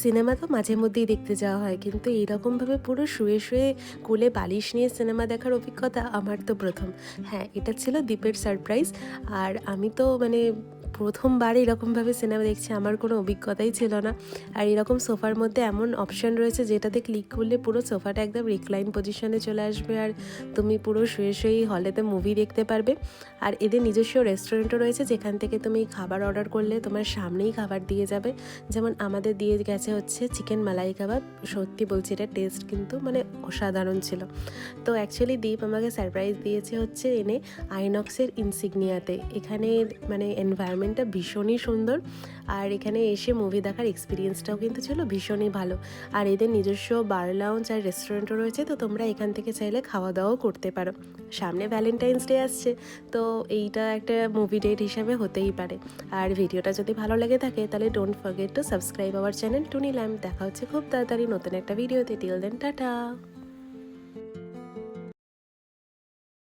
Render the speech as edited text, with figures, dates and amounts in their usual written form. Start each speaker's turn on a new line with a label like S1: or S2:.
S1: Cinema তো মাঝে মধ্যেই দেখতে যাওয়া হয়, কিন্তু এইরকমভাবে পুরো শুয়ে শুয়ে কোলে বালিশ নিয়ে সিনেমা দেখার অভিজ্ঞতা আমার তো প্রথম। হ্যাঁ, এটা ছিল দীপের সারপ্রাইজ। আর আমি তো মানে প্রথমবার এরকমভাবে সিনেমা দেখছি, আমার কোনো অভিজ্ঞতাই ছিল না। আর এরকম সোফার মধ্যে এমন অপশান রয়েছে যেটাতে ক্লিক করলে পুরো সোফাটা একদম রিক্লাইন পজিশনে চলে আসবে, আর তুমি পুরো শুয়ে শুয়েই হলেতে মুভি দেখতে পারবে। আর এদের নিজস্ব রেস্টুরেন্টও রয়েছে, যেখান থেকে তুমি খাবার অর্ডার করলে তোমার সামনেই খাবার দিয়ে যাবে। যেমন আমাদের দিয়ে গেছে হচ্ছে চিকেন মালাই কাবাব। সত্যি বলছি, এটা টেস্ট কিন্তু মানে অসাধারণ ছিল। তো অ্যাকচুয়ালি দীপ আমাকে সারপ্রাইজ দিয়েছে হচ্ছে এনে আইনক্সের ইনসিগনিয়াতে। এখানে মানে এনভায়রনমেন্টটা ভীষণই সুন্দর, আর এখানে এসে মুভি দেখার এক্সপিরিয়েন্সটাও কিন্তু ছিল ভীষণই ভালো। আর এদের নিজস্ব বার লাউঞ্জ আর রেস্টুরেন্টও রয়েছে, তো তোমরা এখান থেকে চাইলে খাওয়া দাওয়াও করতে পারো। সামনে ভ্যালেন্টাইন্স ডে আসছে, তো এইটা একটা মুভি ডেট হিসাবে হতেই পারে। আর ভিডিওটা যদি ভালো লেগে থাকে তাহলে don't forget to subscribe our channel Tuni Lamp. দেখা হচ্ছে খুব তাড়াতাড়ি নতুন একটা ভিডিওতে। Till then, tata.